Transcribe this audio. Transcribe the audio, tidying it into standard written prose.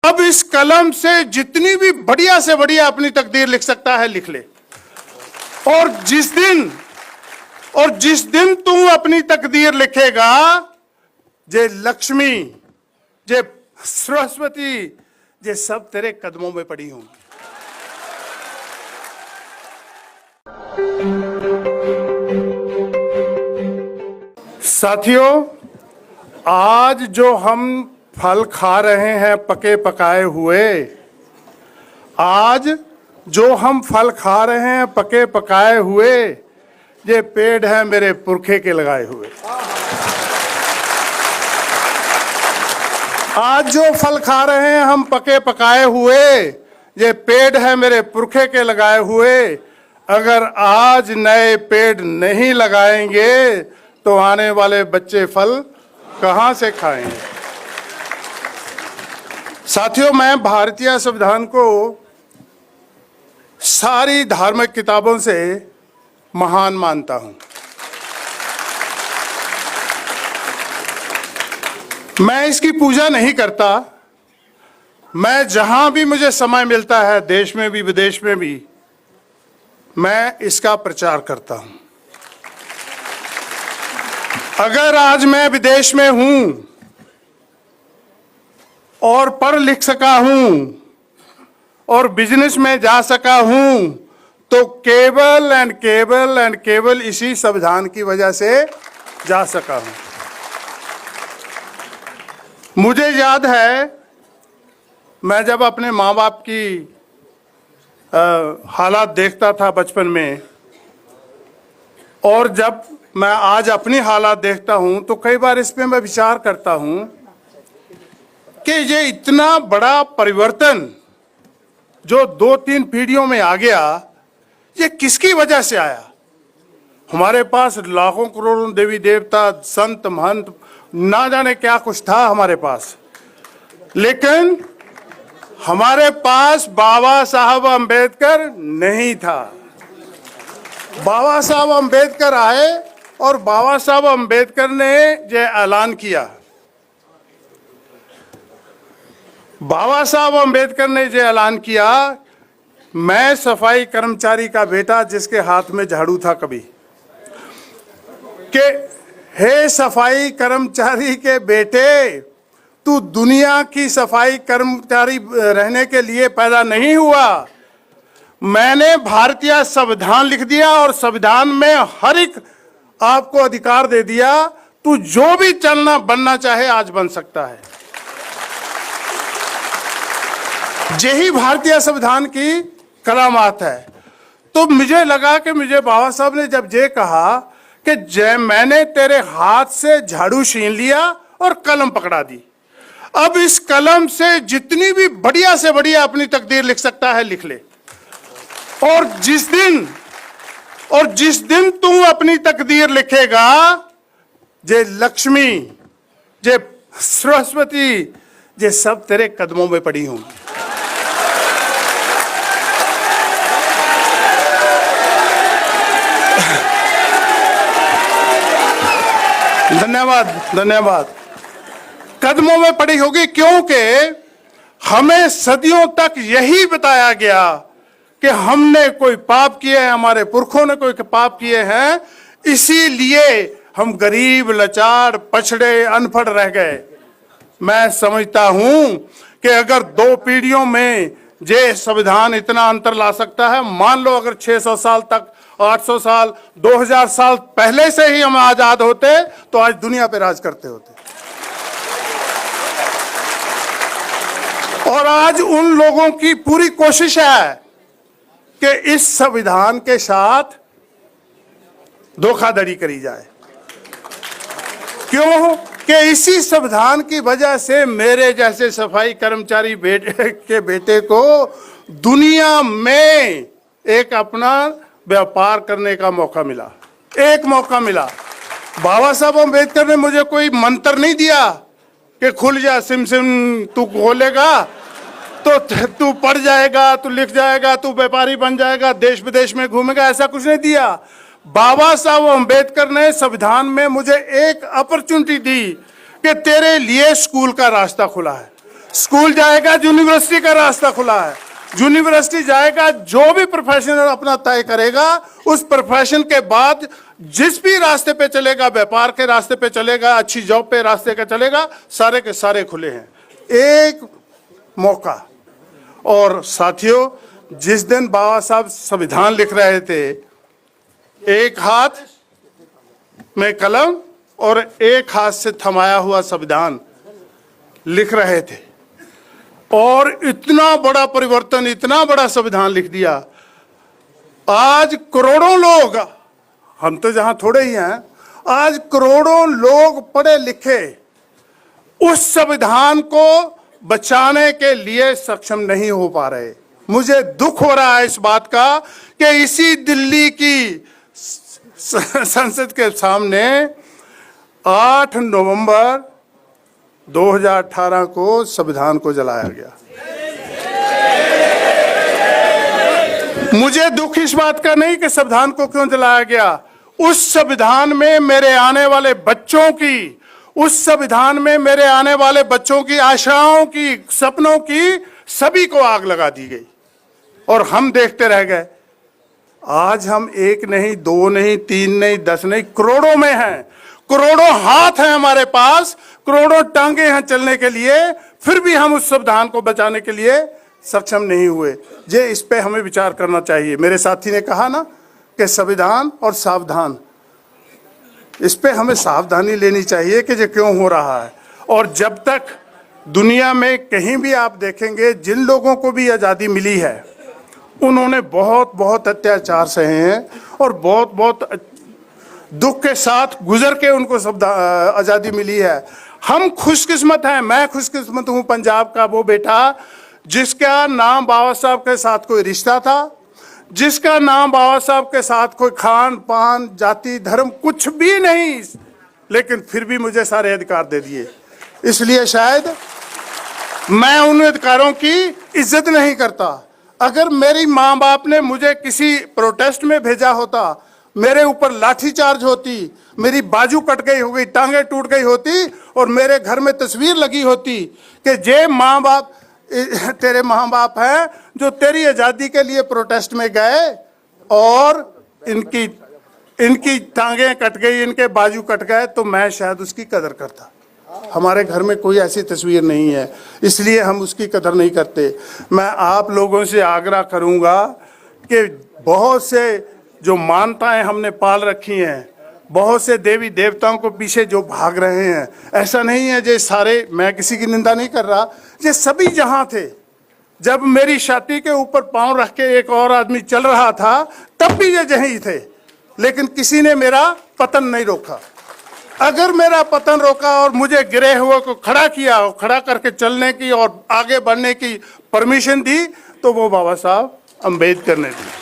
अब इस कलम से जितनी भी बढ़िया से बढ़िया अपनी तकदीर लिख सकता है लिख ले। और जिस दिन तू अपनी तकदीर लिखेगा, जे लक्ष्मी, जे सरस्वती, जे सब तेरे कदमों में पड़ी होंगी। साथियों, आज जो हम फल खा रहे हैं पके पकाए हुए, आज जो हम फल खा रहे हैं पके पकाए हुए, ये पेड़ है मेरे पुरखे के लगाए हुए। आज जो फल खा रहे हैं हम पके पकाए हुए, ये पेड़ है मेरे पुरखे के लगाए हुए। अगर आज नए पेड़ नहीं लगाएंगे तो आने वाले बच्चे फल कहां से खाएंगे। साथियों, मैं भारतीय संविधान को सारी धार्मिक किताबों से महान मानता हूं। मैं इसकी पूजा नहीं करता। मैं जहां भी मुझे समय मिलता है, देश में भी विदेश में भी, मैं इसका प्रचार करता हूं। अगर आज मैं विदेश में हूं और पढ़ लिख सका हूं और बिजनेस में जा सका हूं, तो केवल इसी संविधान की वजह से जा सका हूं। मुझे याद है, मैं जब अपने माँ बाप की हालात देखता था बचपन में, और जब मैं आज अपनी हालात देखता हूं, तो कई बार इस पे मैं विचार करता हूं कि ये इतना बड़ा परिवर्तन जो 2-3 पीढ़ियों में आ गया, ये किसकी वजह से आया। हमारे पास लाखों करोड़ों देवी देवता, संत महंत, ना जाने क्या कुछ था हमारे पास, लेकिन हमारे पास बाबा साहब अंबेडकर नहीं था। बाबा साहब अंबेडकर आए और बाबा साहब अंबेडकर ने ये ऐलान किया। बाबा साहब अंबेडकर ने ये ऐलान किया, मैं सफाई कर्मचारी का बेटा जिसके हाथ में झाड़ू था कभी, कि हे सफाई कर्मचारी के बेटे, तू दुनिया की सफाई कर्मचारी रहने के लिए पैदा नहीं हुआ। मैंने भारतीय संविधान लिख दिया और संविधान में हर एक आपको अधिकार दे दिया, तू जो भी चलना बनना चाहे आज बन सकता है। यही भारतीय संविधान की करामात है। तो मुझे लगा कि मुझे बाबा साहब ने जब ये कहा कि जय मैंने तेरे हाथ से झाड़ू छीन लिया और कलम पकड़ा दी, अब इस कलम से जितनी भी बढ़िया से बढ़िया अपनी तकदीर लिख सकता है लिख ले। और जिस दिन तू अपनी तकदीर लिखेगा, जे लक्ष्मी, जे सरस्वती, जे सब तेरे कदमों में पड़ी होंगी। धन्यवाद। कदमों में पड़ी होगी, क्योंकि हमें सदियों तक यही बताया गया कि हमने कोई पाप किए हैं, हमारे पुरखों ने कोई पाप किए हैं, इसीलिए हम गरीब, लाचार, पछड़े, अनपढ़ रह गए। मैं समझता हूं कि अगर 2 पीढ़ियों में ये संविधान इतना अंतर ला सकता है, मान लो अगर 600 साल तक, 800 साल, 2000 साल पहले से ही हम आजाद होते, तो आज दुनिया पे राज करते होते। और आज उन लोगों की पूरी कोशिश है कि इस संविधान के साथ धोखाधड़ी करी जाए। क्यों? कि इसी संविधान की वजह से मेरे जैसे सफाई कर्मचारी के बेटे को दुनिया में एक अपना व्यापार करने का मौका मिला, एक मौका मिला। बाबा साहब अम्बेडकर ने मुझे कोई मंत्र नहीं दिया कि खुल जा सिम सिम, तू खोलेगा तो तू पढ़ जाएगा, तू लिख जाएगा, तू व्यापारी बन जाएगा, देश विदेश में घूमेगा, ऐसा कुछ नहीं दिया। बाबा साहब अम्बेडकर ने संविधान में मुझे एक अपॉर्चुनिटी दी कि तेरे लिए स्कूल का रास्ता खुला है। स्कूल जाएगा, यूनिवर्सिटी का रास्ता खुला है। यूनिवर्सिटी जाएगा, जो भी प्रोफेशन अपना तय करेगा, उस प्रोफेशन के बाद जिस भी रास्ते पे चलेगा, व्यापार के रास्ते पे चलेगा, अच्छी जॉब पे रास्ते का चलेगा, सारे के सारे खुले हैं। एक मौका। और साथियों, जिस दिन बाबा साहब संविधान लिख रहे थे, एक हाथ में कलम और एक हाथ से थमाया हुआ संविधान लिख रहे थे, और इतना बड़ा परिवर्तन, इतना बड़ा संविधान लिख दिया। आज करोड़ों लोग, हम तो जहां थोड़े ही हैं, आज करोड़ों लोग पढ़े लिखे उस संविधान को बचाने के लिए सक्षम नहीं हो पा रहे। मुझे दुख हो रहा है इस बात का कि इसी दिल्ली की संसद के सामने 8 नवंबर 2018 को संविधान को जलाया गया। मुझे दुख इस बात का नहीं कि संविधान को क्यों जलाया गया। उस संविधान में मेरे आने वाले बच्चों की, उस संविधान में मेरे आने वाले बच्चों की आशाओं की, सपनों की, सभी को आग लगा दी गई और हम देखते रह गए। आज हम एक नहीं, दो नहीं, तीन नहीं, 10 नहीं, करोड़ों में हैं। करोड़ों हाथ हैं हमारे पास, करोड़ों टांगे हैं चलने के लिए, फिर भी हम उस संविधान को बचाने के लिए सक्षम नहीं हुए। ये इस पे हमें विचार करना चाहिए। मेरे साथी ने कहा ना कि संविधान और सावधान, इस पे हमें सावधानी लेनी चाहिए कि ये क्यों हो रहा है। और जब तक दुनिया में कहीं भी आप देखेंगे, जिन लोगों को भी आज़ादी मिली है, उन्होंने बहुत बहुत अत्याचार सहे हैं और बहुत बहुत दुख के साथ गुजर के उनको आज़ादी मिली है। हम खुशकिस्मत हैं, मैं खुशकिस्मत हूँ, पंजाब का वो बेटा जिसका नाम बाबा साहब के साथ कोई रिश्ता था, जिसका नाम बाबा साहब के साथ कोई खान पान, जाति, धर्म कुछ भी नहीं, लेकिन फिर भी मुझे सारे अधिकार दे दिए। इसलिए शायद मैं उन अधिकारों की इज्जत नहीं करता। अगर मेरी माँ बाप ने मुझे किसी प्रोटेस्ट में भेजा होता, मेरे ऊपर लाठीचार्ज होती, मेरी बाजू कट गई हो गई, टांगे टूट गई होती और मेरे घर में तस्वीर लगी होती कि जे माँ बाप, तेरे माँ बाप हैं जो तेरी आज़ादी के लिए प्रोटेस्ट में गए और इनकी टांगे कट गई, इनके बाजू कट गए, तो मैं शायद उसकी कदर करता। हमारे घर में कोई ऐसी तस्वीर नहीं है, इसलिए हम उसकी कदर नहीं करते। मैं आप लोगों से आग्रह करूंगा कि बहुत से जो मान्यताएं हमने पाल रखी हैं, बहुत से देवी देवताओं को पीछे जो भाग रहे हैं, ऐसा नहीं है ये सारे, मैं किसी की निंदा नहीं कर रहा, ये सभी जहां थे। जब मेरी छाती के ऊपर पांव रख के एक और आदमी चल रहा था, तब भी ये यहीं थे, लेकिन किसी ने मेरा पतन नहीं रोका। अगर मेरा पतन रोका और मुझे गिरे हुए को खड़ा किया और खड़ा करके चलने की और आगे बढ़ने की परमिशन दी, तो वो बाबा साहब अम्बेडकर ने दी।